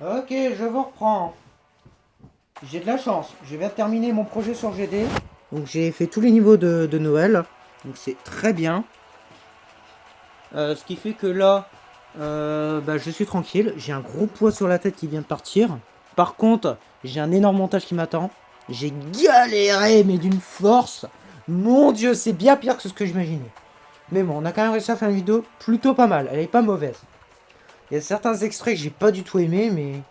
Ok, je vous reprends. J'ai de la chance. Je viens de terminer mon projet sur GD. Donc j'ai fait tous les niveaux de Noël. Donc c'est très bien. Ce qui fait que là, je suis tranquille. J'ai un gros poids sur la tête qui vient de partir. Par contre, j'ai un énorme montage qui m'attend. J'ai galéré, mais d'une force. Mon dieu, c'est bien pire que ce que j'imaginais. Mais bon, on a quand même réussi à faire une vidéo plutôt pas mal. Elle est pas mauvaise. Il y a certains extraits que j'ai pas du tout aimé, mais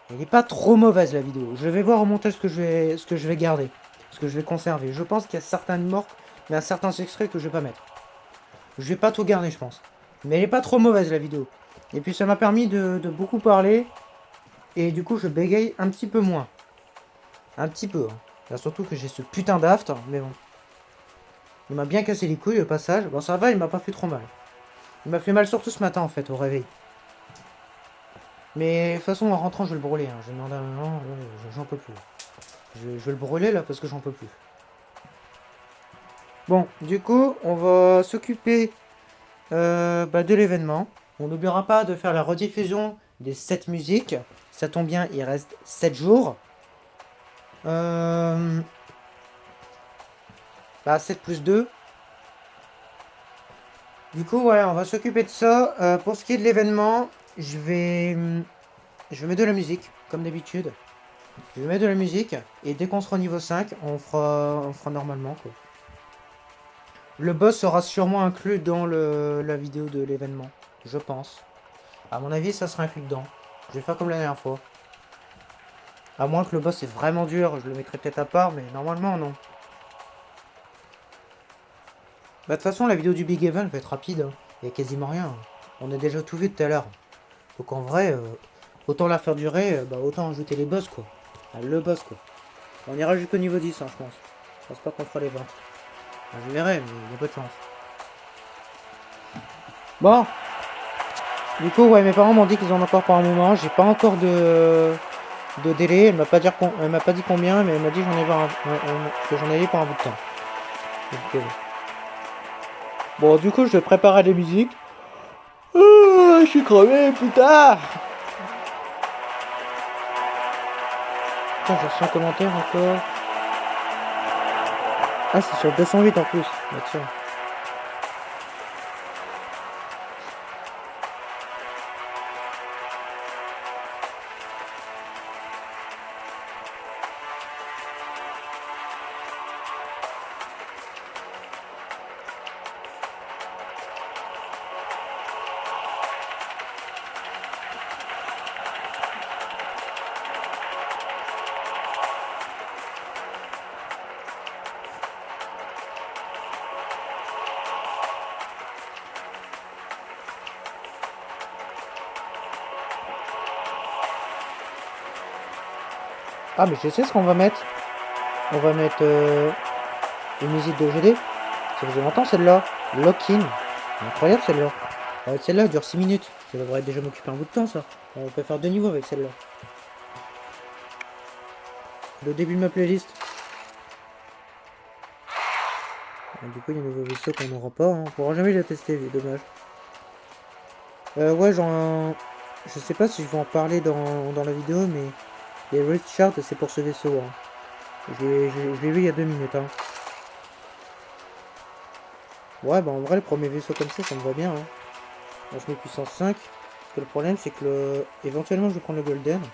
elle est pas trop mauvaise la vidéo. Je vais voir au montage ce que je vais garder, ce que je vais conserver. Je pense qu'il y a certaines morts, mais il y a certains extraits que je vais pas mettre. Je vais pas tout garder, je pense. Mais elle est pas trop mauvaise la vidéo. Et puis ça m'a permis de beaucoup parler. Et du coup, je bégaye un petit peu moins. Un petit peu. Hein. Là, surtout que j'ai ce putain d'aft. Mais bon. Il m'a bien cassé les couilles au passage. Bon, ça va, il m'a pas fait trop mal. Il m'a fait mal surtout ce matin en fait, au réveil. Mais de toute façon, en rentrant, je vais le brûler. Hein. Je demande à maman, j'en peux plus. Je vais le brûler là parce que j'en peux plus. Bon, du coup, on va s'occuper de l'événement. On n'oubliera pas de faire la rediffusion des 7 musiques. Ça tombe bien, il reste 7 jours. 7 plus 2. Du coup, ouais, on va s'occuper de ça. Pour ce qui est de l'événement, je vais mettre de la musique, comme d'habitude. Je vais mettre de la musique. Et dès qu'on sera au niveau 5, on fera normalement, quoi. Le boss sera sûrement inclus dans la vidéo de l'événement. Je pense. À mon avis, ça sera inclus dedans. Je vais faire comme la dernière fois. À moins que le boss est vraiment dur, je le mettrai peut-être à part, mais normalement non. De toute façon, la vidéo du Big Event va être rapide. Hein. Il y a quasiment rien. Hein. On a déjà tout vu tout à l'heure. Donc en vrai, autant la faire durer, autant ajouter les boss quoi. Ah, le boss quoi. On ira jusqu'au niveau 10, hein, je pense. Je pense pas qu'on fera les 20. Je verrai, mais il y a pas de chance. Bon, du coup, ouais, mes parents m'ont dit qu'ils en ont encore pour un moment. J'ai pas encore de délai. Elle m'a pas dit combien, mais elle m'a dit que j'en avais pour un bout de temps. Donc, bon, du coup, je vais préparer les musiques. Je suis crevé, plus tard. Putain, j'ai reçu un commentaire encore. Ah, c'est sur 208 en plus. Bah, tiens. Ah, mais je sais ce qu'on va mettre. On va mettre une musique de GD. Ça faisait longtemps celle-là. Lock-in. Incroyable celle-là. Celle-là dure 6 minutes. Ça devrait déjà m'occuper un bout de temps ça. On peut faire 2 niveaux avec celle-là. Le début de ma playlist. Du coup, il y a un nouveau vaisseau qu'on n'aura pas. Hein. On pourra jamais la tester, dommage. Ouais, je sais pas si je vais en parler dans la vidéo, mais les Richard, c'est pour ce vaisseau. Hein. Je l'ai vu il y a 2 minutes. Hein. Ouais, bah en vrai, le premier vaisseau comme ça me va bien. Hein. On se met puissance 5. Parce que le problème, c'est que éventuellement, je vais prendre le Golden. Parce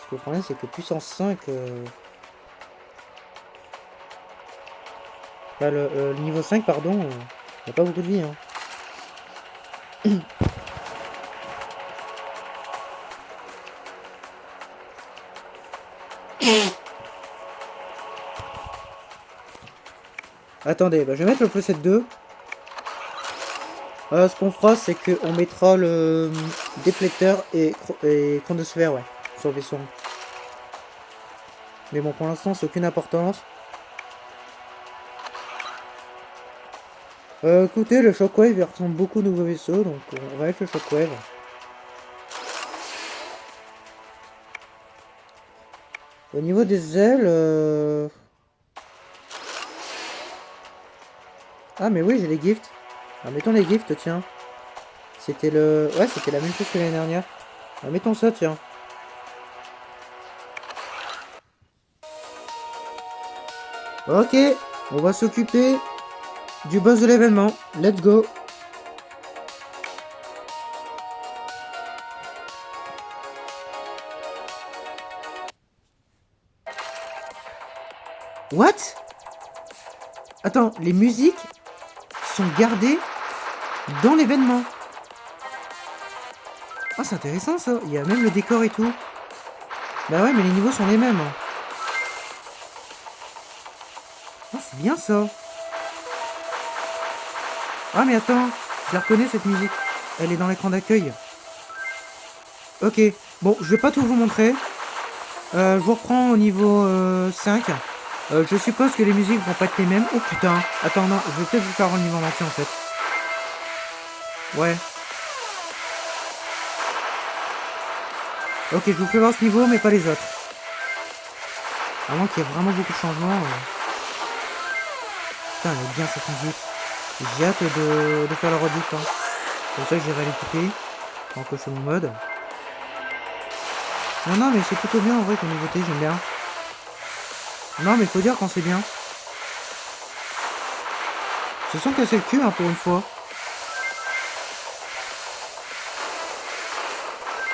que le problème, c'est que puissance 5. Le niveau 5, pardon, il n'y a pas beaucoup de vie. Hein. Attendez, je vais mettre le plus 2. Ce qu'on fera, c'est qu'on mettra le déflecteur et chronosphère, ouais, sur le vaisseau. Mais bon, pour l'instant, c'est aucune importance. Écoutez, le Shockwave, il ressemble beaucoup au nouveau vaisseau, donc on va avec le Shockwave. Au niveau des ailes... Ah, mais oui, j'ai les gifts. Alors, mettons les gifts, tiens. C'était le... Ouais, c'était la même chose que l'année dernière. Ah, mettons ça, tiens. Ok, on va s'occuper du boss de l'événement. Let's go. What? Attends, les musiques sont gardées dans l'événement. Ah, c'est intéressant ça. Il y a même le décor et tout. Bah ouais, mais les niveaux sont les mêmes. Ah, c'est bien ça. Ah, mais attends, je la reconnais cette musique. Elle est dans l'écran d'accueil. Ok, bon, je vais pas tout vous montrer. Je vous reprends au niveau 5. Je suppose que les musiques vont pas être les mêmes. Oh putain, attends, non, je vais peut-être vous faire un niveau en entier en fait. Ouais. Ok, je vous fais voir ce niveau, mais pas les autres. À moins qu'il y ait vraiment beaucoup de changements. Putain, elle est bien cette musique. J'ai hâte de faire la rediff. Hein. C'est pour ça que j'irai l'écouter. En cocher mon mode. Non, non, mais c'est plutôt bien en vrai comme nouveauté, j'aime bien. Non, mais faut dire quand c'est bien. Je sens casser le cul hein, pour une fois.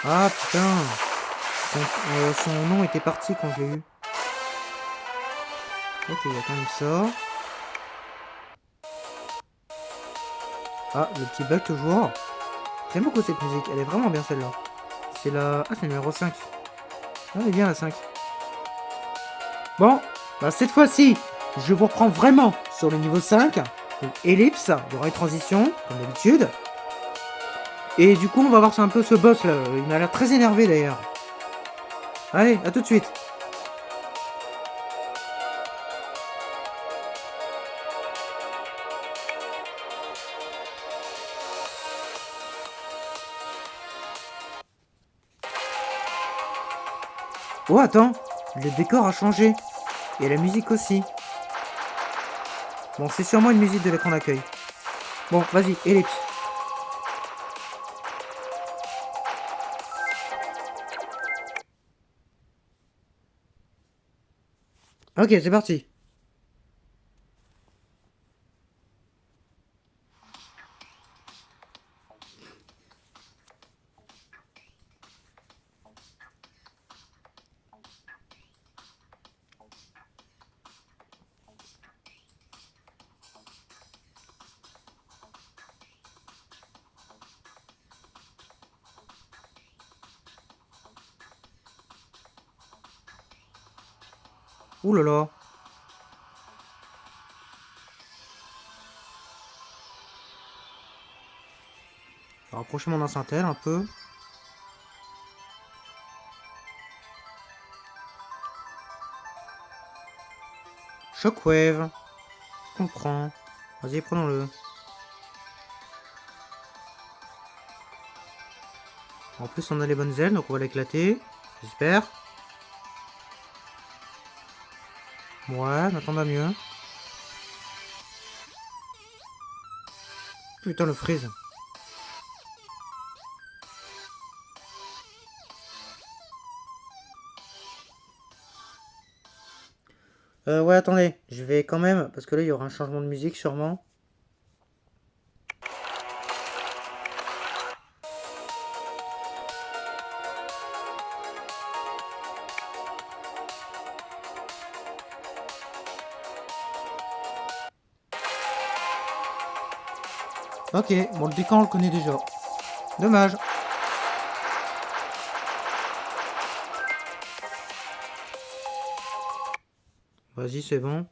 Ah putain. Son nom était parti quand je l'ai eu. Ok, il y a quand même ça. Ah, le petit bug toujours. J'aime beaucoup cette musique, elle est vraiment bien celle-là. C'est la... Ah, c'est le numéro 5. Ah, elle est bien la 5. Bon, bah cette fois-ci, je vous reprends vraiment sur le niveau 5. Donc ellipse, il y aura une transition, comme d'habitude. Et du coup, on va voir un peu ce boss là. Il m'a l'air très énervé d'ailleurs. Allez, à tout de suite. Oh, attends, le décor a changé. Et la musique aussi. Bon, c'est sûrement une musique de l'écran d'accueil. Bon, vas-y, ellipse. Ok, c'est parti. Ouh là là. Je vais rapprocher mon enceinte un peu. Shockwave. On prend. Vas-y, prenons-le. En plus, on a les bonnes ailes, donc on va l'éclater. J'espère. Ouais, maintenant va mieux. Putain, le freeze. Ouais, attendez. Je vais quand même... Parce que là, il y aura un changement de musique, sûrement. Ok, bon, le décor, on le connaît déjà. Dommage. Vas-y, c'est bon.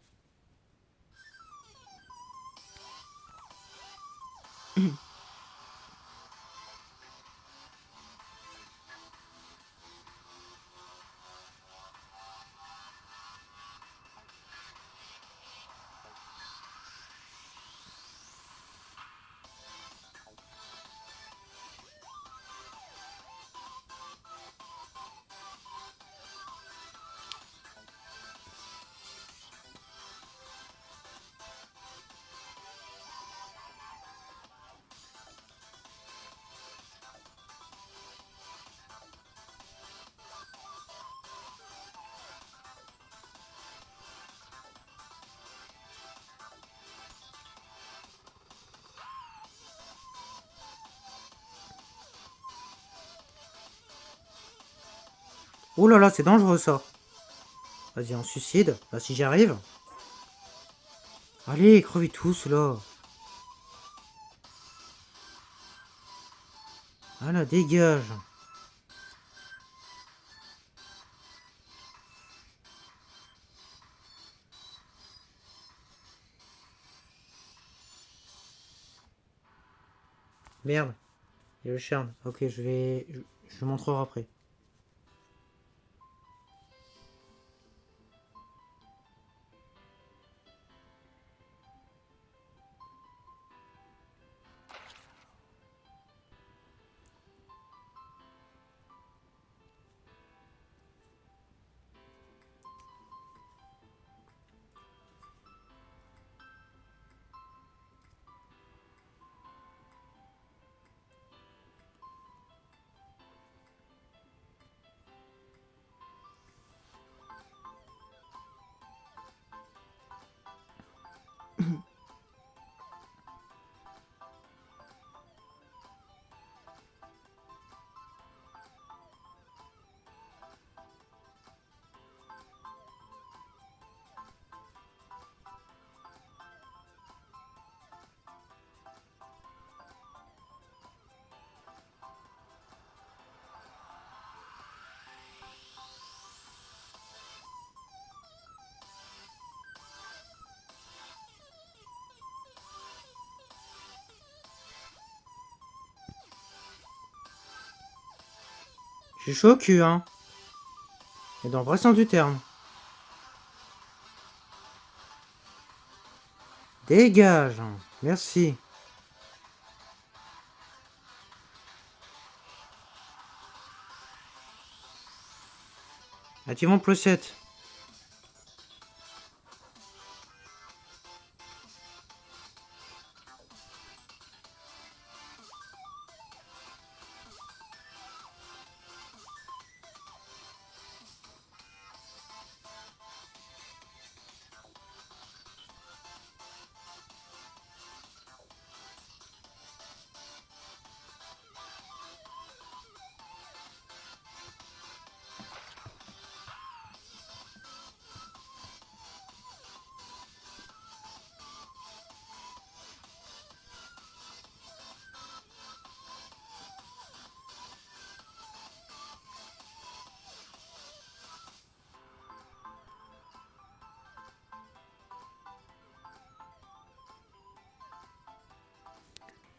Oh là là, c'est dangereux ça. Vas-y, on suicide. Bah si j'y arrive. Allez, crevez tous là. Voilà, dégage. Merde. Il y a le charme. Ok, je montrerai après. Je suis chaud au cul, hein. Et dans le vrai sens du terme. Dégage. Merci. Activons plus 7.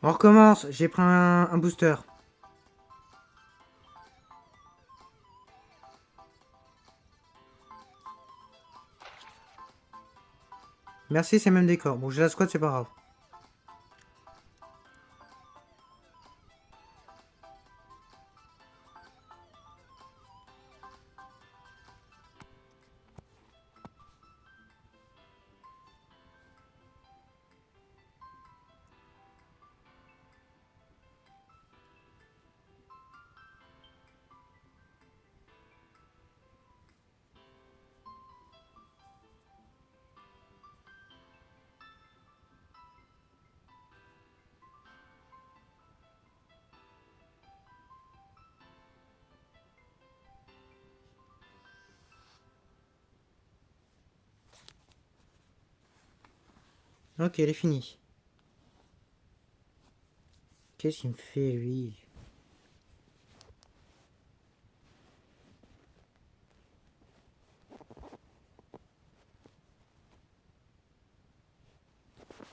On recommence. J'ai pris un booster. Merci, c'est même décor. Bon, j'ai la squad, c'est pas grave. Ok, elle est finie. Qu'est-ce qu'il me fait, lui?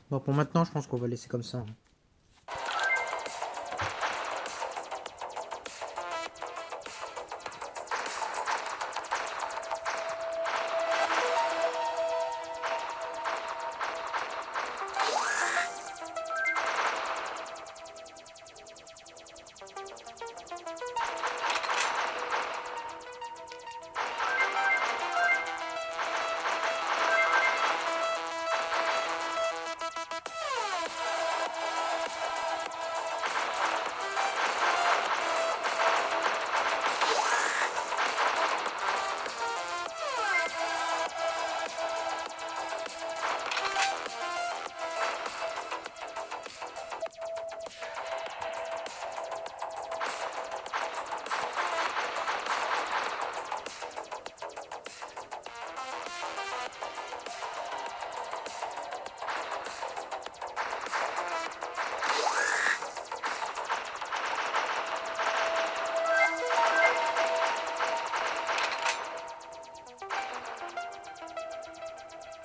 Bon, pour maintenant, je pense qu'on va laisser comme ça.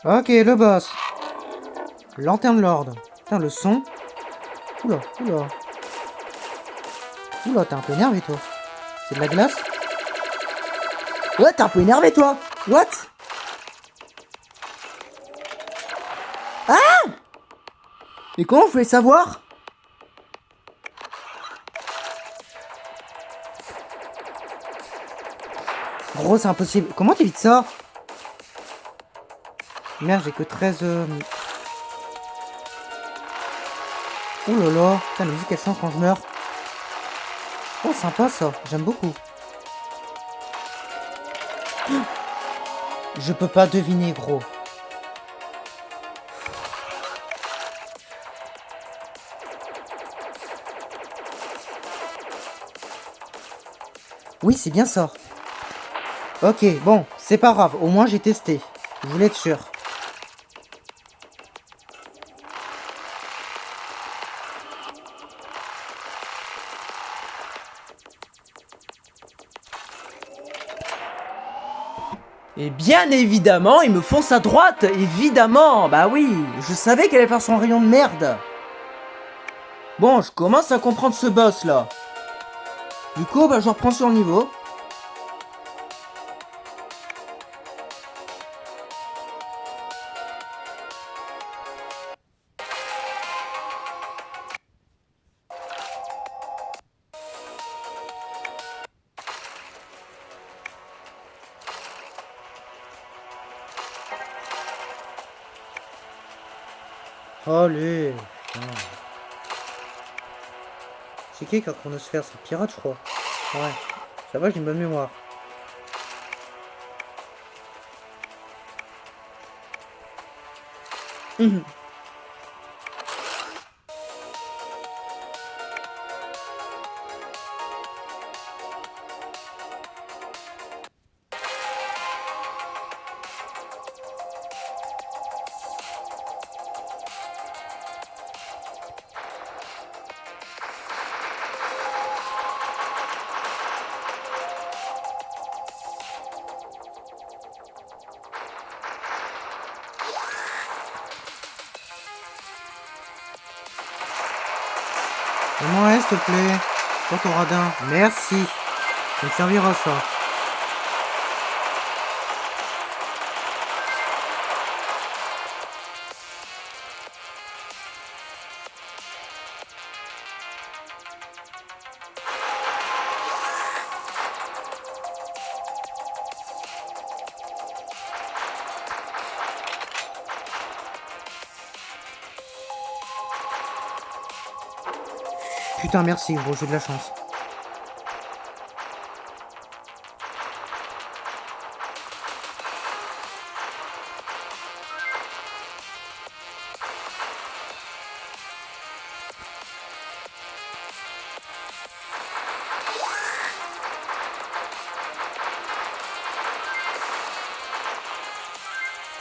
Ok, le boss. Lanterne Lord. Putain, le son. Oula, oula. Oula, t'es un peu énervé, toi. C'est de la glace? Ouais, t'es un peu énervé, toi. What? Ah! Mais comment vous pouvez savoir? Gros, c'est impossible. Comment t'évites ça? Merde, j'ai que 13... Oh là là. Putain, la musique, elle change quand je meurs. Oh, sympa, ça. J'aime beaucoup. Je peux pas deviner, gros. Oui, c'est bien ça. Ok, bon, c'est pas grave. Au moins, j'ai testé. Je voulais être sûr. Et bien évidemment, il me fonce à droite, évidemment. Bah oui, je savais qu'elle allait faire son rayon de merde. Bon, je commence à comprendre ce boss là. Du coup, bah je reprends sur le niveau. Allez, putain. C'est qui a Chronosphère? C'est Pirate, je crois. Ouais, ça va, j'ai une bonne mémoire. Fais-moi, s'il te plaît. Pour ton radin. Merci. Ça me servira, ça. Putain, merci, gros, j'ai de la chance.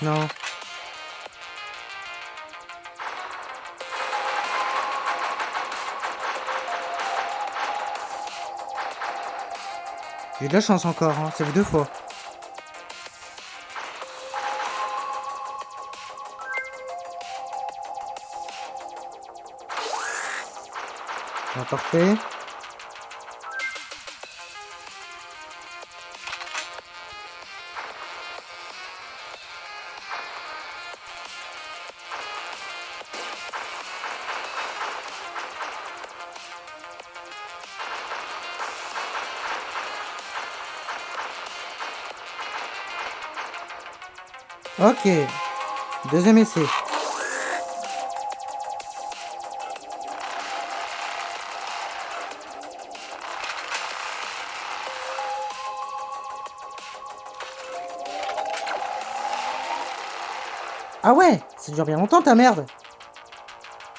Non. J'ai de la chance encore, hein. Ça fait 2 fois. Ah, parfait. Ok. Deuxième essai. Ah ouais, ça dure bien longtemps ta merde.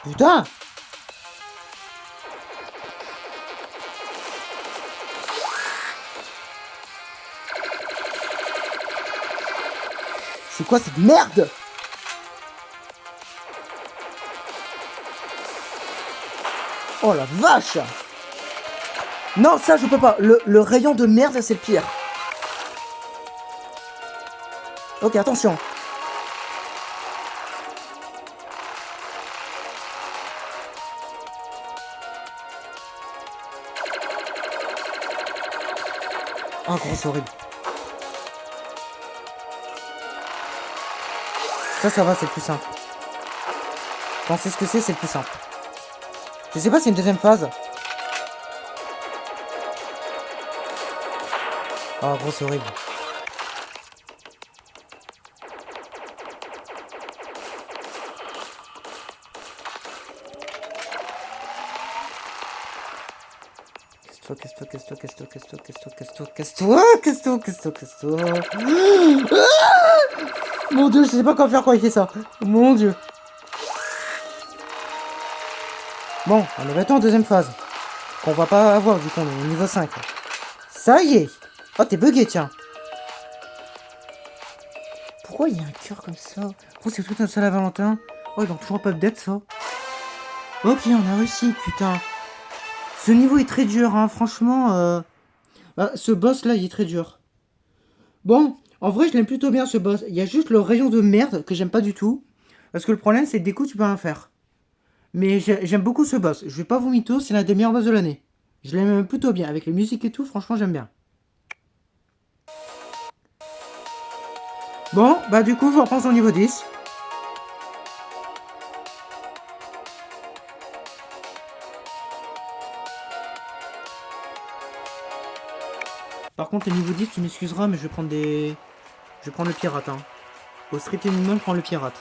Putain. C'est quoi cette merde? Oh la vache. Non, ça je peux pas. Le rayon de merde, c'est le pire. Ok, attention. Oh, gros, c'est horrible. Ça va, c'est le plus simple. Quand on sait ce que c'est le plus simple. Je sais pas si c'est une deuxième phase. Oh, gros, c'est horrible. Casse-toi. Mon dieu, je sais pas quoi faire quand il fait ça. Mon dieu. Bon, on est maintenant en deuxième phase. Qu'on va pas avoir du coup, on est au niveau 5. Ça y est. Oh, t'es bugué, tiens. Pourquoi il y a un cœur comme ça? Oh, c'est tout un seul à Valentin. Oh, ils ont toujours pas update ça. Ok, on a réussi, putain. Ce niveau est très dur, hein, franchement. Ce boss là, il est très dur. Bon, en vrai, je l'aime plutôt bien ce boss. Il y a juste le rayon de merde que j'aime pas du tout. Parce que le problème, c'est que des coups, tu peux rien faire. Mais j'aime beaucoup ce boss. Je vais pas vous mytho, c'est l'un des meilleurs boss de l'année. Je l'aime plutôt bien. Avec les musiques et tout, franchement, j'aime bien. Bon, bah du coup, je reprends au niveau 10. Par contre, le niveau 10, tu m'excuseras, mais je vais prendre des... Je vais prendre le pirate, hein. Au strict minimum, prends le pirate.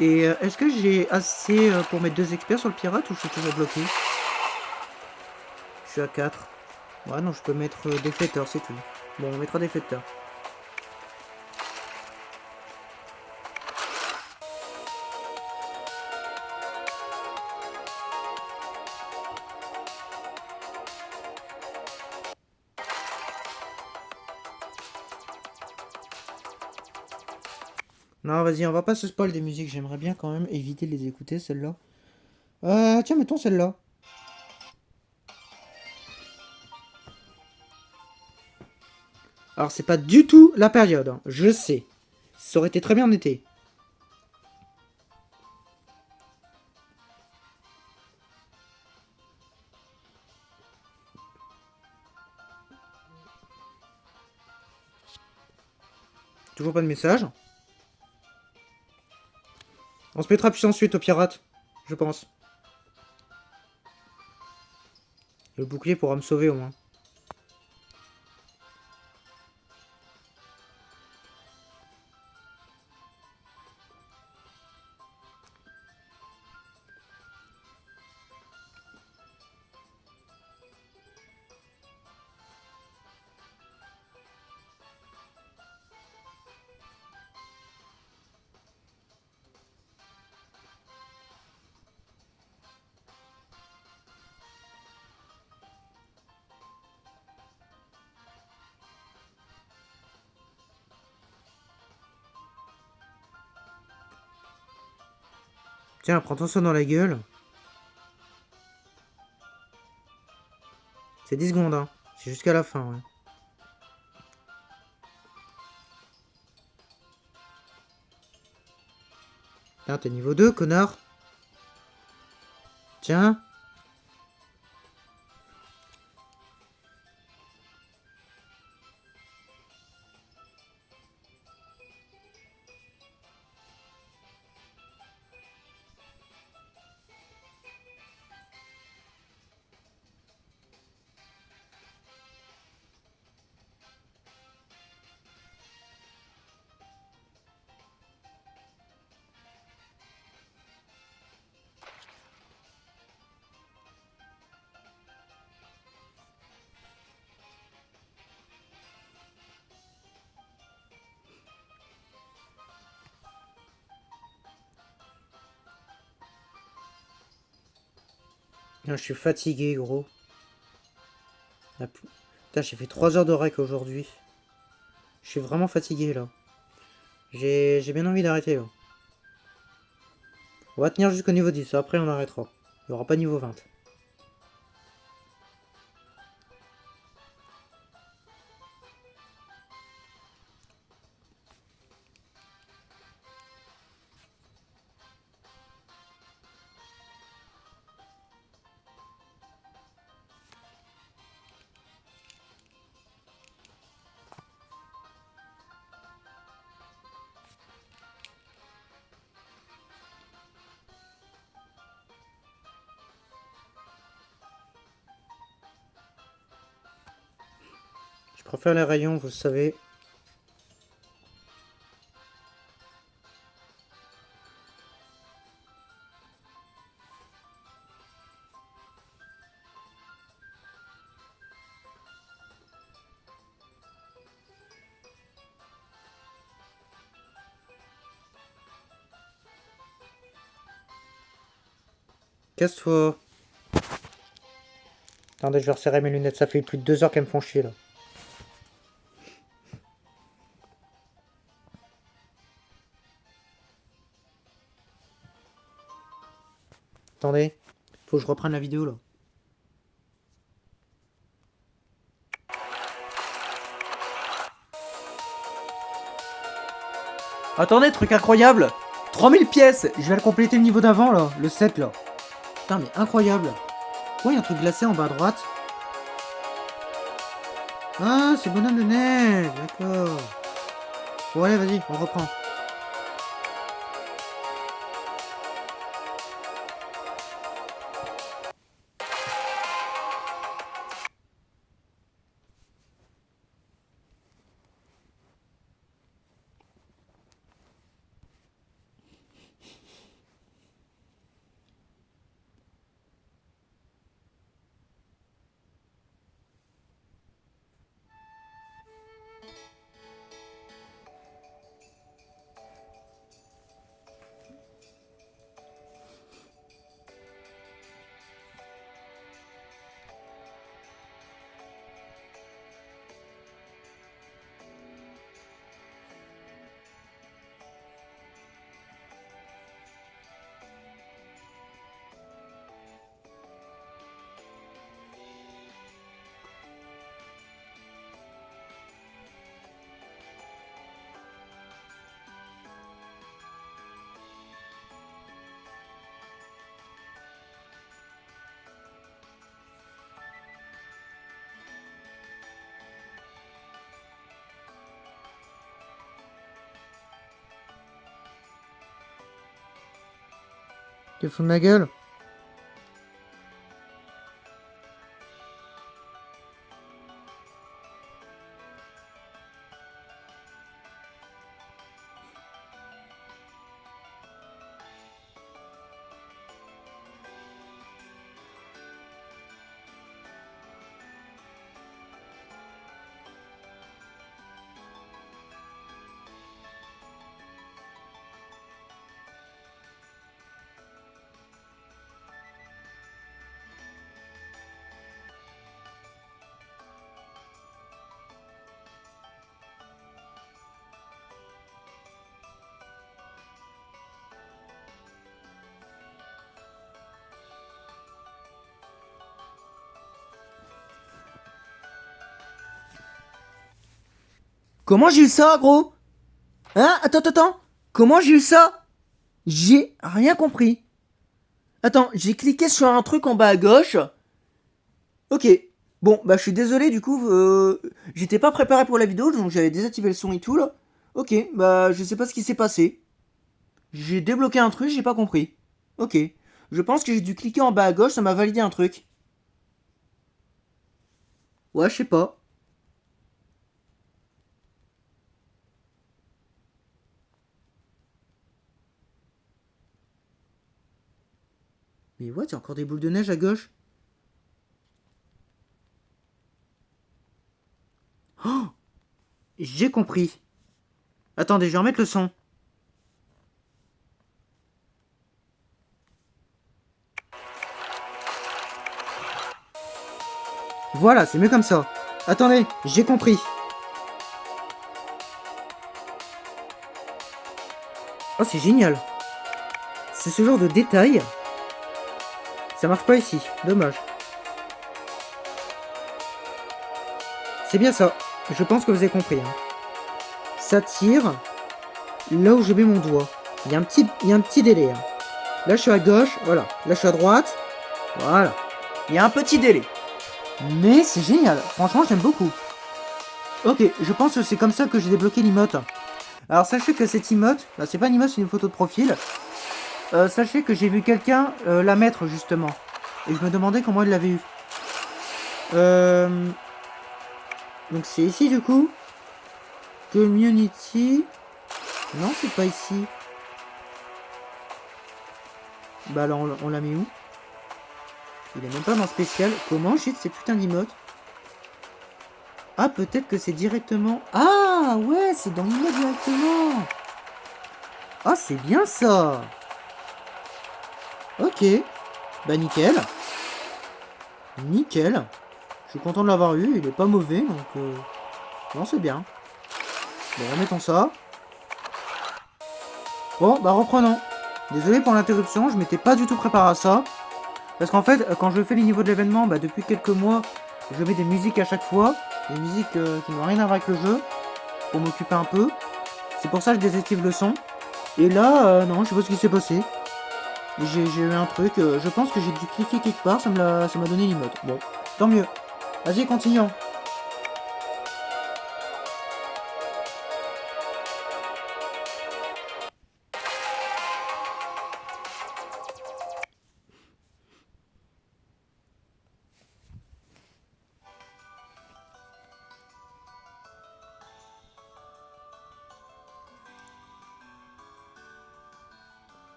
Et est-ce que j'ai assez pour mettre 2 experts sur le pirate ou je suis toujours bloqué? Je suis à 4. Ouais, non, je peux mettre des fêteurs, c'est tout. Bon, on mettra des fêteurs. Non, vas-y, on va pas se spoil des musiques. J'aimerais bien quand même éviter de les écouter, celles-là. Tiens, mettons celle-là. Alors, c'est pas du tout la période, hein, je sais. Ça aurait été très bien en été. Toujours pas de message. On se mettra plus ensuite au pirate, je pense. Le bouclier pourra me sauver au moins. Tiens, prends-toi ça dans la gueule. C'est 10 secondes, hein. C'est jusqu'à la fin, ouais. Tiens, t'es niveau 2, connard. Tiens. Je suis fatigué, gros. Putain, j'ai fait 3 heures de rec aujourd'hui. Je suis vraiment fatigué, là. J'ai bien envie d'arrêter, là. On va tenir jusqu'au niveau 10, après on arrêtera. Il n'y aura pas niveau 20. préfère les rayons, vous savez. Casse-toi. Attendez, je vais resserrer mes lunettes. Ça fait plus de 2 heures qu'elles me font chier, là. Attendez. Faut que je reprenne la vidéo, là. Attendez, truc incroyable. 3000 pièces. Je vais le compléter le niveau d'avant, là. Le 7, là. Putain, mais incroyable. Ouais, il y a un truc glacé en bas à droite. Ah, c'est bonhomme de neige. D'accord. Bon, allez, vas-y, on reprend. Tu fous de ma gueule? Comment j'ai eu ça, gros? Hein? Attends. Comment j'ai eu ça? J'ai rien compris. Attends, j'ai cliqué sur un truc en bas à gauche. Ok. Bon, bah je suis désolé, du coup, j'étais pas préparé pour la vidéo, donc j'avais désactivé le son et tout, là. Ok, bah je sais pas ce qui s'est passé. J'ai débloqué un truc, j'ai pas compris. Ok. Je pense que j'ai dû cliquer en bas à gauche, ça m'a validé un truc. Ouais, je sais pas. Mais what, il y a encore des boules de neige à gauche? Oh! J'ai compris. Attendez, je vais remettre le son. Voilà, c'est mieux comme ça. Attendez, j'ai compris. Oh, c'est génial. C'est ce genre de détail. Ça marche pas ici, dommage. C'est bien ça. Je pense que vous avez compris. Hein. Ça tire là où je mets mon doigt. Il y a un petit délai. Hein. Là, je suis à gauche. Voilà. Là, je suis à droite. Voilà. Il y a un petit délai. Mais c'est génial. Franchement, j'aime beaucoup. Ok, je pense que c'est comme ça que j'ai débloqué l'emote. Alors, sachez que cette emote, bah, c'est pas une emote, c'est une photo de profil. Sachez que j'ai vu quelqu'un la mettre, justement. Et je me demandais comment il l'avait eu. Donc c'est ici du coup. Community. Non, c'est pas ici. Bah alors on l'a mis où? Il est même pas dans spécial. Comment j'ai ces putains d'emotes? Ah, peut-être que c'est directement... Ah, ouais, c'est dans l'imote directement. Ah, c'est bien ça. Ok. Bah nickel. Nickel. Je suis content de l'avoir eu. Il est pas mauvais, donc... Non, c'est bien. Bon, remettons ça. Bon, bah reprenons. Désolé pour l'interruption, je m'étais pas du tout préparé à ça. Parce qu'en fait, quand je fais les niveaux de l'événement, bah depuis quelques mois, je mets des musiques à chaque fois. Des musiques qui n'ont rien à voir avec le jeu. Pour m'occuper un peu. C'est pour ça que je désactive le son. Et là, non, je sais pas ce qui s'est passé. J'ai eu un truc, je pense que j'ai dû cliquer quelque part, ça m'a donné l'emote. Bon, tant mieux. Vas-y, continuons.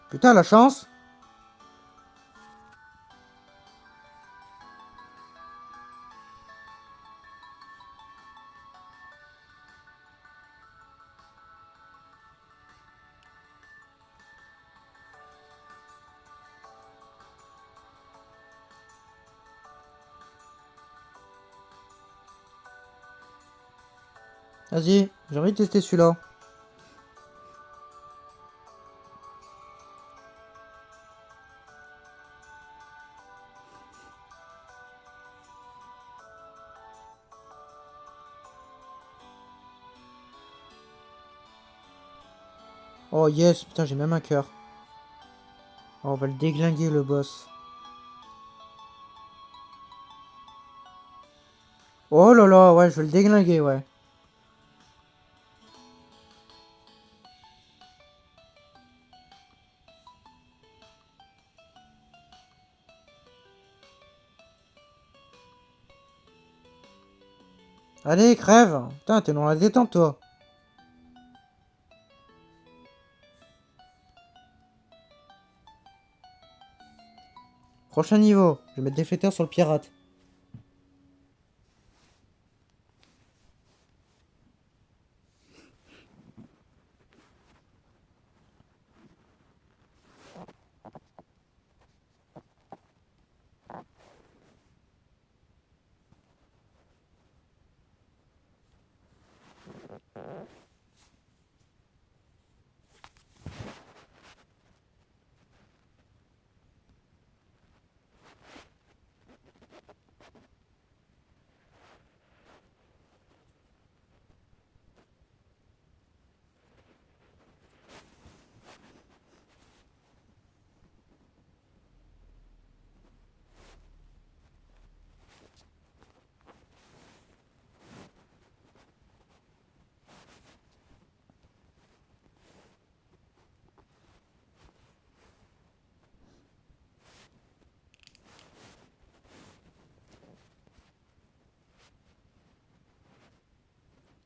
Putain, la chance. Vas-y, j'ai envie de tester celui-là. Oh yes, putain, j'ai même un cœur. Oh, on va le déglinguer, le boss. Oh là là, ouais, je vais le déglinguer, ouais. Allez, crève. Putain, t'es dans la détente, toi. Prochain niveau, je vais mettre des fletteurs sur le pirate.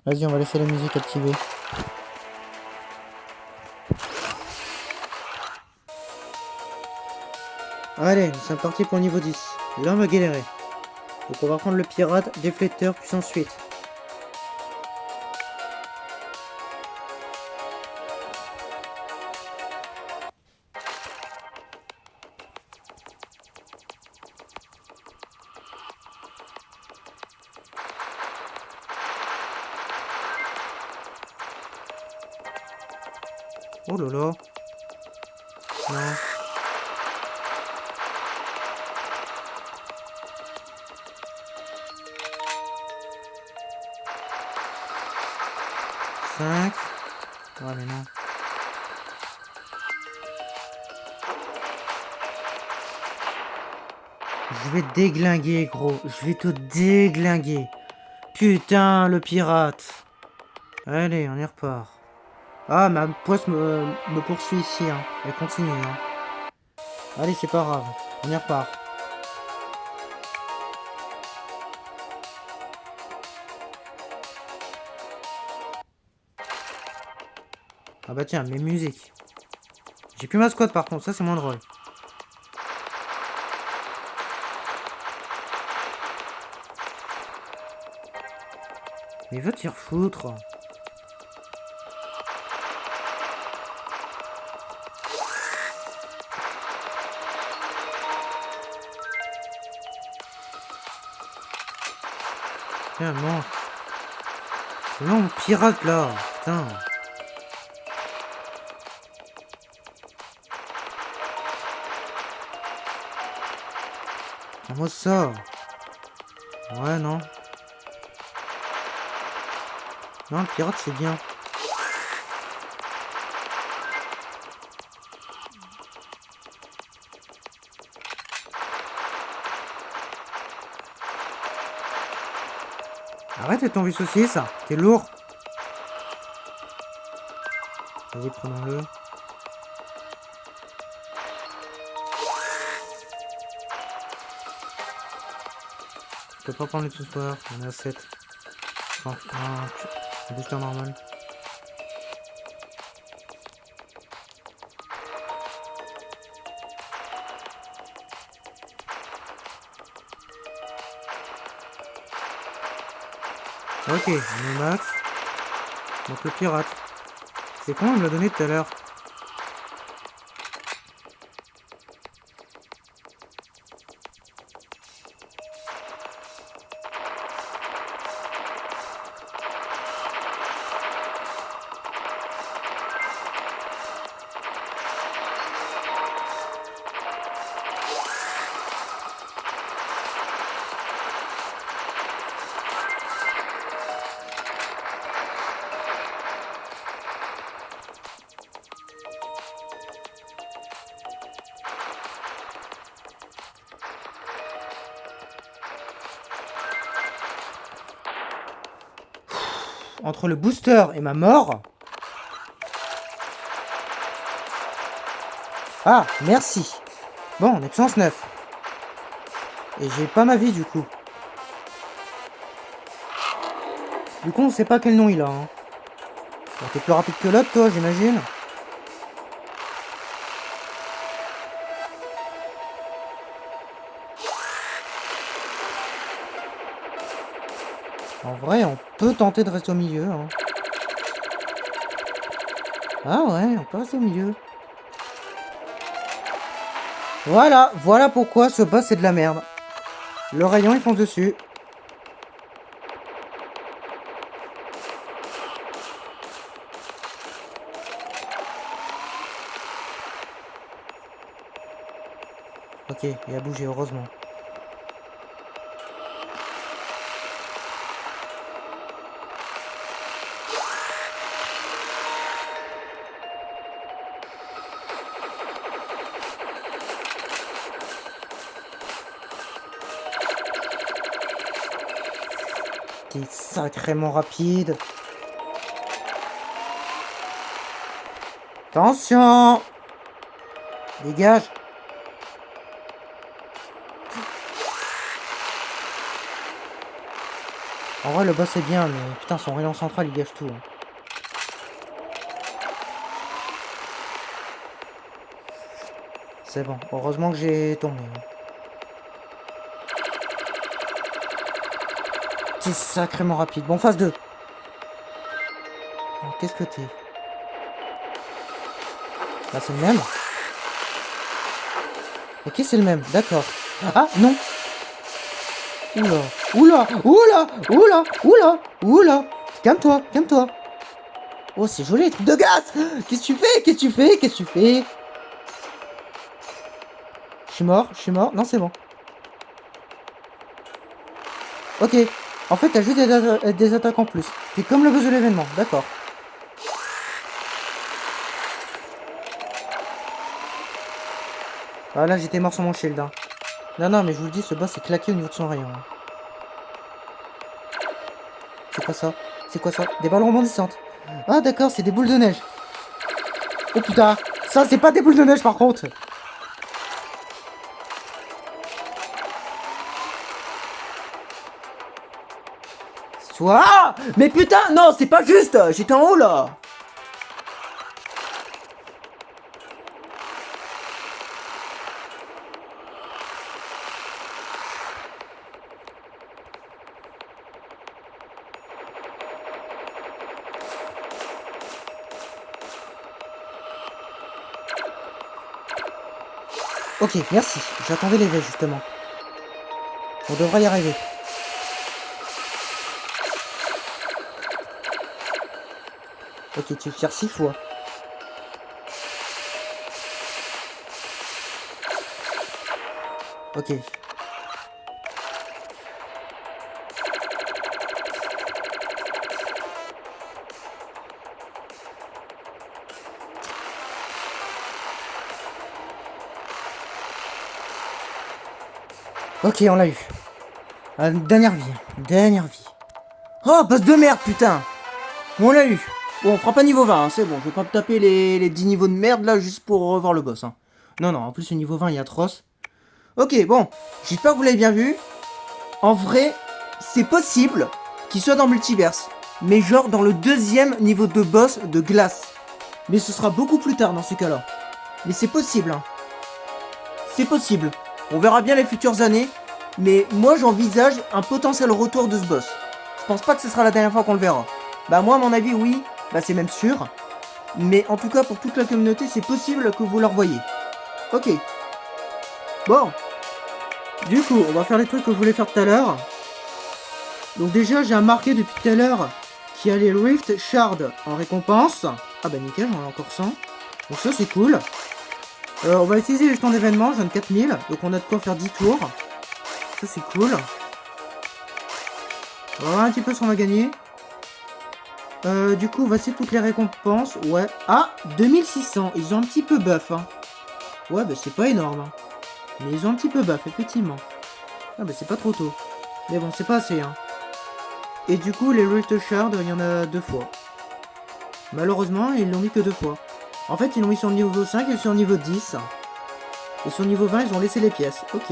Vas-y, on va laisser la musique activée. Allez, nous sommes partis pour le niveau 10. Là, on va galérer. Donc on va prendre le pirate, des fletteurs, puis ensuite. Oh là là. Non. Cinq. Ouais, mais non. Je vais te déglinguer, gros. Je vais te déglinguer. Putain, le pirate. Allez, on y repart. Ah, ma poisse me poursuit ici. Hein. Elle continue. Hein. Allez, c'est pas grave. On y repart. Ah bah tiens, mes musiques. J'ai plus ma squad par contre, ça c'est moins drôle. Mais va te faire foutre. Tiens, non. Non, on pirate là. Putain. Comment ça? Ouais, non. Non, le pirate c'est bien. Arrête de ton saucisse, t'es lourd. Vas-y, prenons-le. Je peux pas prendre le tout soir, on est à 7. Enfin, un booster normal. Ok, on est au max. Donc le pirate. C'est con, on me l'a donné tout à l'heure. Entre le booster et ma mort. Ah, merci. Bon, on est puissance 9. Et j'ai pas ma vie du coup. Du coup, on sait pas quel nom il a. Hein. Bon, t'es plus rapide que l'autre, toi, j'imagine. En vrai, on peut tenter de rester au milieu. Hein. Ah ouais, on peut rester au milieu. Voilà pourquoi ce boss c'est de la merde. Le rayon, il fonce dessus. Ok, il a bougé, heureusement. T'es sacrément rapide. Attention! Dégage! En vrai, le boss est bien, mais putain, son rayon central, il gâche tout. Hein. C'est bon, heureusement que j'ai tombé. Hein. T'es sacrément rapide. Bon, phase 2. Qu'est-ce que t'es? Là, c'est le même. Ok, c'est le même, d'accord. Ah, non! Oula, oula, oula, oula, oula, oula. Calme-toi, calme-toi. Oh, c'est joli, les trucs de gaz. Qu'est-ce que tu fais? Qu'est-ce que tu fais? Qu'est-ce que tu fais? Je suis mort, je suis mort. Non, c'est bon. Ok. En fait, t'as juste des attaques en plus. C'est comme le boss de l'événement, d'accord. Ah là, j'étais mort sur mon shield. Hein. Non, non, mais je vous le dis, ce boss est claqué au niveau de son rayon. Hein. C'est quoi ça? C'est quoi ça? Des balles rebondissantes. Ah d'accord, c'est des boules de neige. Oh putain, ça c'est pas des boules de neige par contre. Soit. Mais putain, non, c'est pas juste. J'étais en haut là. Ok, merci. J'attendais les l'éveil, justement. On devrait y arriver. Ok, tu tires 6 fois. Ok. Ok, on l'a eu. Dernière vie. Dernière vie. Oh, boss de merde, putain. On l'a eu. Bon, on fera pas niveau 20, hein, c'est bon. Je vais pas me taper les 10 niveaux de merde là juste pour revoir le boss. Hein. Non, non, en plus le niveau 20 il est atroce. Ok, bon. J'espère que vous l'avez bien vu. En vrai, c'est possible qu'il soit dans Multiverse. Mais genre dans le deuxième niveau de boss de glace. Mais ce sera beaucoup plus tard dans ces cas-là. Mais c'est possible, hein. C'est possible. On verra bien les futures années. Mais moi j'envisage un potentiel retour de ce boss. Je pense pas que ce sera la dernière fois qu'on le verra. Bah moi à mon avis oui, bah c'est même sûr. Mais en tout cas pour toute la communauté c'est possible que vous le revoyez. Ok. Bon. Du coup on va faire les trucs que je voulais faire tout à l'heure. Donc déjà j'ai remarqué depuis tout à l'heure qu'il y a les Rift Shard en récompense. Ah bah nickel, j'en ai encore 100. Donc ça c'est cool. On va utiliser les jetons d'événement, j'en ai 4000. Donc on a de quoi faire 10 tours. Ça c'est cool. On va voir un petit peu ce qu'on va gagner. Du coup, voici toutes les récompenses. Ouais. Ah, 2600. Ils ont un petit peu buff. Hein. Ouais, bah c'est pas énorme. Hein. Mais ils ont un petit peu buff, effectivement. Ah, bah c'est pas trop tôt. Mais bon, c'est pas assez. Hein. Et du coup, les Rift Shards, il y en a 2 fois. Malheureusement, ils l'ont mis que 2 fois. En fait, ils l'ont mis sur le niveau 5 et sur le niveau 10. Et sur le niveau 20, ils ont laissé les pièces. Ok.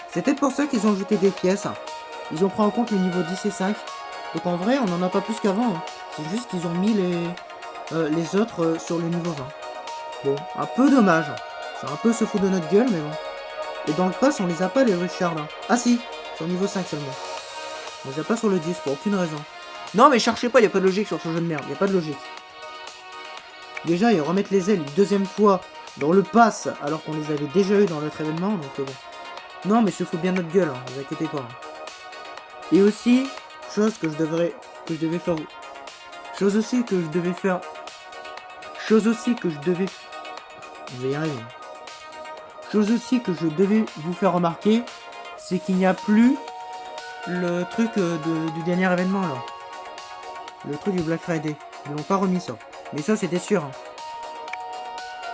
C'est peut-être pour ça qu'ils ont ajouté des pièces. Ils ont pris en compte les niveaux 10 et 5. Donc en vrai, on n'en a pas plus qu'avant. Hein. C'est juste qu'ils ont mis les autres sur le niveau 20. Bon, un peu dommage. C'est un peu se foutre de notre gueule, mais bon. Et dans le pass, on les a pas les Richard là. Ah si, sur le niveau 5 seulement. On les a pas sur le 10 pour aucune raison. Non mais cherchez pas, y a pas de logique sur ce jeu de merde. Y a pas de logique. Déjà, ils remettent les ailes une deuxième fois dans le pass alors qu'on les avait déjà eu dans l'autre événement, donc bon. Non mais se fout bien notre gueule, hein, vous inquiétez pas. Et aussi, chose que je devais faire. Chose aussi que je devais faire. Je vais y arriver. Chose aussi que je devais vous faire remarquer, c'est qu'il n'y a plus le truc du dernier événement là. Le truc du Black Friday. Ils l'ont pas remis ça. Mais ça c'était sûr. Hein.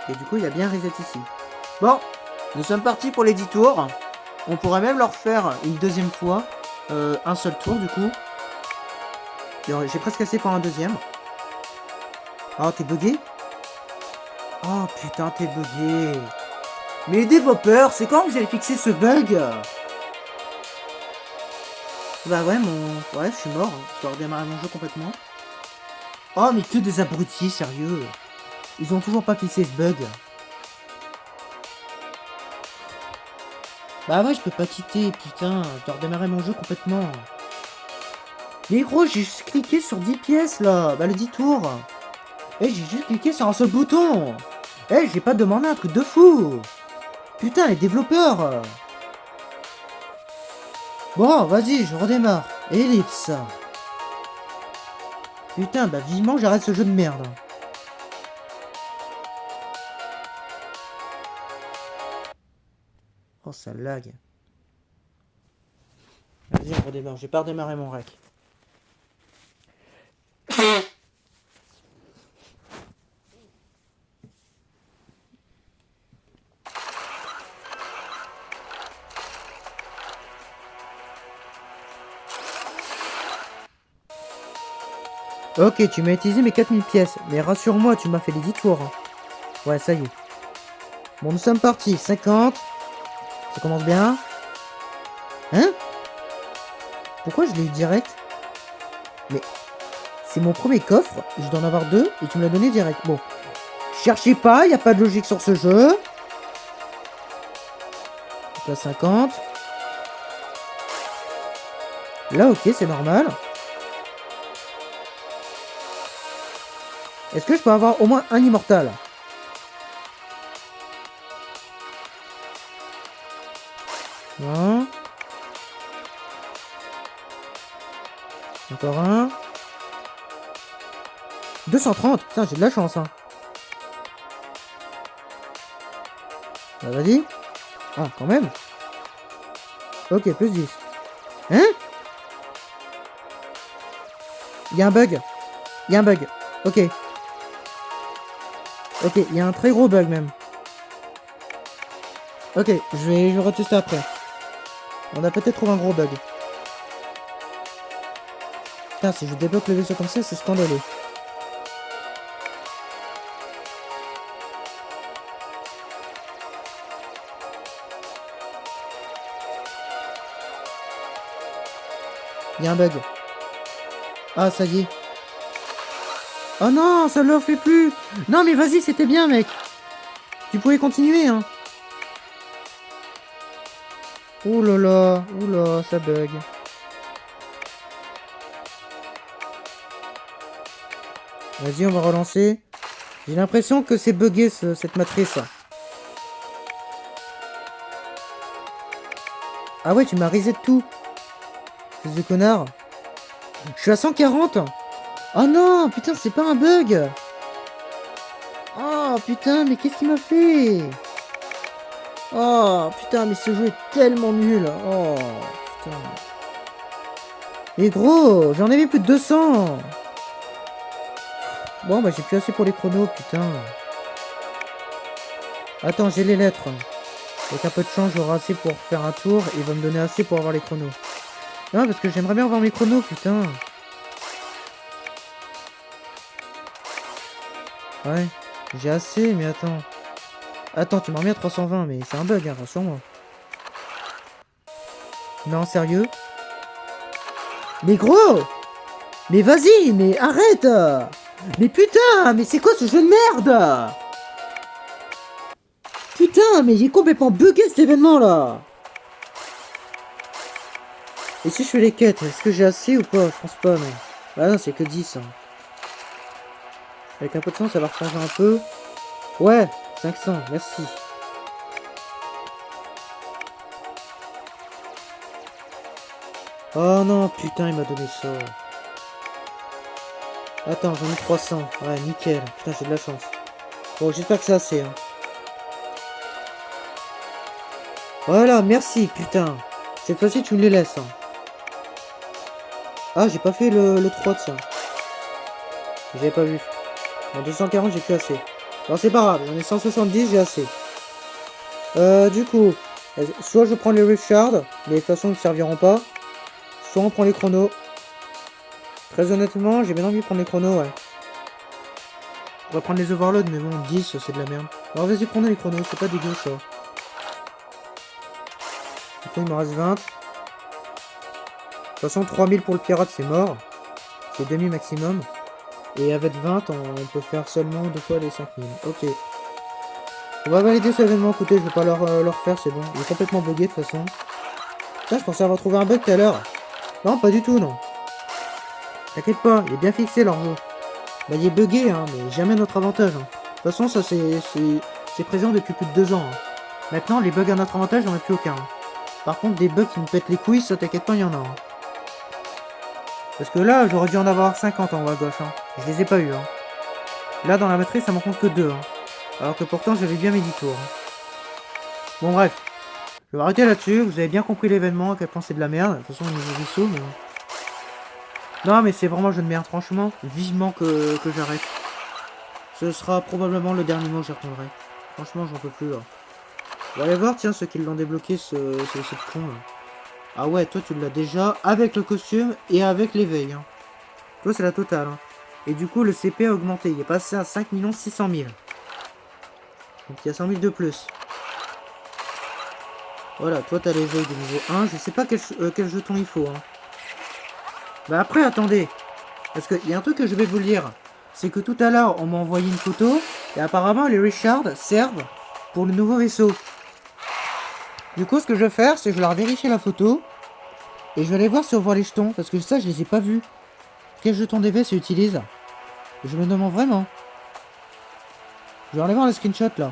Et du coup il y a bien reset ici. Bon, nous sommes partis pour les 10 tours. On pourrait même leur faire une deuxième fois. Un seul tour du coup. J'ai presque assez pour un deuxième. Oh t'es bugué? Oh putain t'es bugué. Mais les développeurs, c'est quand vous allez fixer ce bug? Bah ouais, ouais, je suis mort. Hein. Je dois redémarrer mon jeu complètement. Oh, mais que des abrutis, sérieux. Ils ont toujours pas fixé ce bug. Bah ouais, je peux pas quitter, putain. Je dois redémarrer mon jeu complètement. Mais gros, j'ai juste cliqué sur 10 pièces, là. Bah, le 10 tours. Eh, j'ai juste cliqué sur un seul bouton. Eh, j'ai pas demandé un truc de fou. Putain, les développeurs. Bon, vas-y, je redémarre. Ellipse. Putain, bah vivement j'arrête ce jeu de merde. Oh, ça lag. Vas-y, on redémarre. J'ai pas redémarré mon rec. Ok, tu m'as utilisé mes 4000 pièces. Mais rassure-moi, tu m'as fait les 10 tours. Hein. Ouais, ça y est. Bon, nous sommes partis. 50. Ça commence bien. Hein? Pourquoi je l'ai eu direct? Mais c'est mon premier coffre. Je dois en avoir 2 et tu me l'as donné direct. Bon. Cherchez pas, y a pas de logique sur ce jeu. Donc là, 50. Là, ok, c'est normal. Est-ce que je peux avoir au moins un immortal? Encore un. 230. Putain, j'ai de la chance, hein. Bah, vas-y. Ah, quand même. Ok, plus 10. Hein? Il y a un bug. Il y a un bug. Ok. Ok, il y a un très gros bug même. Ok, je vais retester après. On a peut-être trouvé un gros bug. Putain, si je débloque le vaisseau comme ça, c'est scandaleux. Il y a un bug. Ah, ça y est. Oh non, ça ne le fait plus. Non, mais vas-y, c'était bien, mec. Tu pouvais continuer, hein. Ouh là, ça bug. Vas-y, on va relancer. J'ai l'impression que c'est bugué, cette matrice. Ah ouais, tu m'as reset tout. Fils de connard. Je suis à 140. Oh non, putain, c'est pas un bug. Oh putain, mais qu'est-ce qu'il m'a fait? Oh putain, mais ce jeu est tellement nul. Oh putain. Mais gros, j'en avais plus de 200. Bon, bah j'ai plus assez pour les chronos, putain. Attends, j'ai les lettres. Avec un peu de chance, j'aurai assez pour faire un tour. Et il va me donner assez pour avoir les chronos. Non, parce que j'aimerais bien avoir mes chronos, putain. Ouais, j'ai assez, mais attends. Attends, tu m'as remis à 320, mais c'est un bug, hein, rassure-moi. Non, sérieux? Mais gros! Mais vas-y, mais arrête! Mais putain, mais c'est quoi ce jeu de merde? Putain, mais j'ai complètement bugué cet événement là! Et si je fais les quêtes, est-ce que j'ai assez ou pas? Je pense pas, non. Ah non, c'est que 10. Hein. Avec un peu de chance, ça va rechanger un peu. Ouais, 500, merci. Oh non, putain, il m'a donné ça. Attends, j'en ai 300. Ouais, nickel. Putain, j'ai de la chance. Bon, j'espère que c'est assez. Hein. Voilà, merci, putain. Cette fois-ci, tu me les laisses. Hein. Ah, j'ai pas fait le 3, tiens. J'avais pas vu. En 240, j'ai plus assez. Alors, c'est pas grave, j'en ai 170, j'ai assez. Du coup, soit je prends les Rift Shards, mais de toute façon, ils ne serviront pas. Soit on prend les chronos. Très honnêtement, j'ai bien envie de prendre les chronos, ouais. On va prendre les overloads, mais bon, 10, c'est de la merde. Alors vas-y, prenons les chronos, c'est pas dégueu ça. Du coup, il me reste 20. De toute façon, 3000 pour le pirate, c'est mort. C'est demi maximum. Et avec 20, on peut faire seulement 2 fois les 5000. Ok. On va valider ce événement. Écoutez, je vais pas leur faire, c'est bon. Il est complètement bugué de toute façon. Putain, je pensais avoir trouvé un bug tout à l'heure. Non, pas du tout, non. T'inquiète pas, il est bien fixé leur jeu. Bah, il est bugué, hein, mais jamais notre avantage. Hein. De toute façon, ça c'est présent depuis plus de 2 ans. Hein. Maintenant, les bugs à notre avantage, j'en ai plus aucun. Hein. Par contre, des bugs qui me pètent les couilles, ça t'inquiète pas, il y en a. Hein. Parce que là, j'aurais dû en avoir 50 en haut à gauche. Hein. Je les ai pas eu. Hein. Là, dans la matrice, ça m'en compte que 2. Hein. Alors que pourtant, j'avais bien mes 10 tours. Hein. Bon, bref. Je vais arrêter là-dessus. Vous avez bien compris l'événement, à quel point c'est de la merde. De toute façon, au niveau vaisseau, mais... Non, mais c'est vraiment un jeu de merde, franchement. Vivement que j'arrête. Ce sera probablement le dernier mot que j'attendrai. Franchement, j'en peux plus, là. On va aller voir, tiens, ceux qui l'ont débloqué, ce con, là. Ah ouais, toi, tu l'as déjà avec le costume et avec l'éveil. Hein. Toi, c'est la totale. Hein. Et du coup, le CP a augmenté. Il est passé à 5 600 000. Donc, il y a 100 000 de plus. Voilà, toi, t'as l'éveil de niveau 1. Je sais pas quel jeton il faut. Hein. Bah après, attendez. Parce qu'il y a un truc que je vais vous lire. C'est que tout à l'heure, on m'a envoyé une photo. Et apparemment, les Richards servent pour le nouveau vaisseau. Du coup, ce que je vais faire, c'est que je vais leur vérifier la photo. Et je vais aller voir si on voit les jetons. Parce que ça, je les ai pas vus. Quel jeton DV ça utilise? Je me demande vraiment. Je vais aller voir le screenshot là.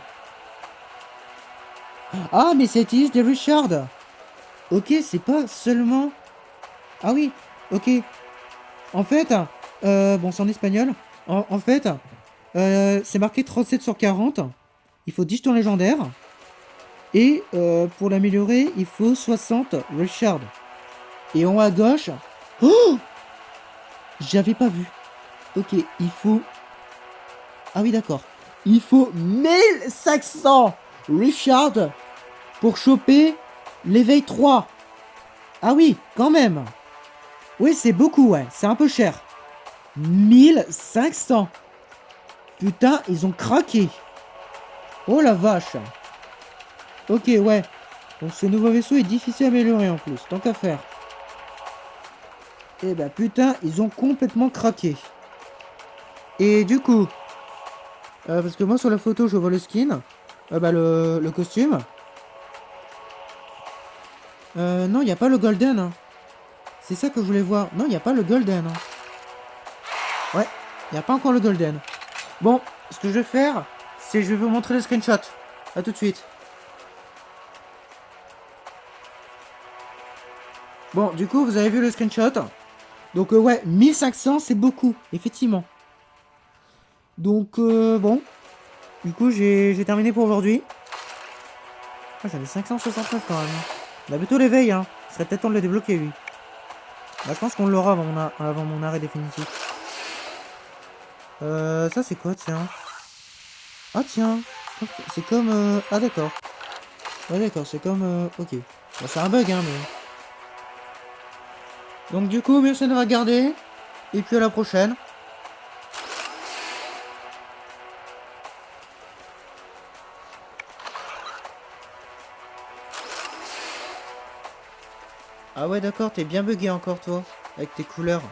Ah, mais ça utilise des Richards. Ok, c'est pas seulement... Ah oui, ok. En fait, bon, c'est en espagnol. En fait, c'est marqué 37 sur 40. Il faut 10 jetons légendaires. Et pour l'améliorer, il faut 60 Richard. Et en haut à gauche... Oh, j'avais pas vu. Ok, il faut... Ah oui, d'accord. Il faut 1500 Richard pour choper l'éveil 3. Ah oui, quand même. Oui, c'est beaucoup, ouais. C'est un peu cher. 1500. Putain, ils ont craqué. Oh la vache. Ok, ouais. Donc ce nouveau vaisseau est difficile à améliorer en plus. Tant qu'à faire. Eh bah putain, ils ont complètement craqué. Et du coup... parce que moi sur la photo je vois le skin. Le costume. Non, il n'y a pas le golden. Hein. C'est ça que je voulais voir. Non, il n'y a pas le golden. Hein. Ouais, il n'y a pas encore le golden. Bon, ce que je vais faire, c'est je vais vous montrer le screenshot. A tout de suite. Bon, du coup, vous avez vu le screenshot. Donc, ouais, 1500, c'est beaucoup, effectivement. Donc, bon. Du coup, j'ai terminé pour aujourd'hui. Ah, j'en ai 569 quand même. On a bientôt l'éveil, hein. Il serait peut-être temps de le débloquer, lui. Bah, je pense qu'on l'aura avant mon arrêt définitif. Ça, c'est quoi, tiens? Ah, tiens. C'est comme... Ah, d'accord. Ouais, d'accord, c'est comme... Ok. Bon, c'est un bug, hein, mais... Donc, du coup, merci de regarder. Et puis, à la prochaine. Ah ouais, d'accord, t'es bien bugué encore, toi. Avec tes couleurs.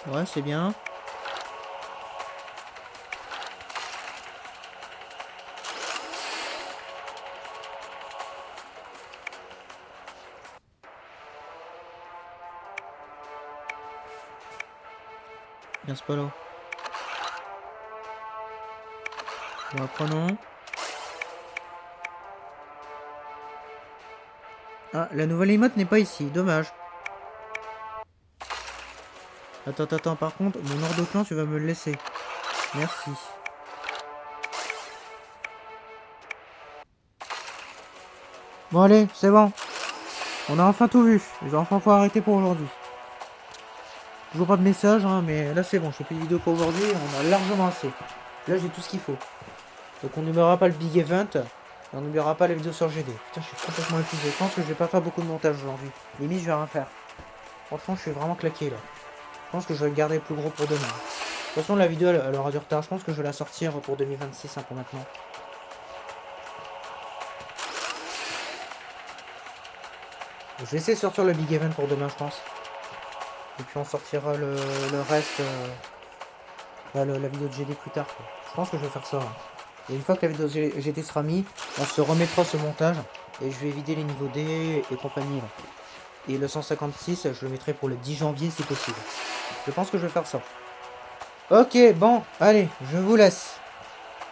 Ouais, c'est bien. Bien, c'est pas là. Bon, prenons. Ah, la nouvelle emote n'est pas ici, dommage. Attends, par contre, mon ordre de clan, tu vas me le laisser. Merci. Bon, allez, c'est bon. On a enfin tout vu. Je vais enfin pouvoir arrêter pour aujourd'hui. Toujours pas de message, hein, mais là c'est bon, je fais plus de vidéo pour aujourd'hui, on a largement assez. Là j'ai tout ce qu'il faut. Donc on n'oubliera pas le big event, et on n'oubliera pas les vidéos sur GD. Putain, je suis complètement épuisé. Je pense que je vais pas faire beaucoup de montage aujourd'hui. Limite, je vais rien faire. Franchement, je suis vraiment claqué là. Je pense que je vais le garder plus gros pour demain. De toute façon, la vidéo elle aura du retard. Je pense que je vais la sortir pour 2026 hein, pour maintenant. Je vais essayer de sortir le big event pour demain, je pense. Et puis on sortira le reste, la vidéo de GD plus tard. Quoi. Je pense que je vais faire ça. Hein. Et une fois que la vidéo GT sera mise, on se remettra ce montage et je vais vider les niveaux D et compagnie. Là. Et le 156, je le mettrai pour le 10 janvier si possible. Je pense que je vais faire ça. Ok, bon, allez, je vous laisse.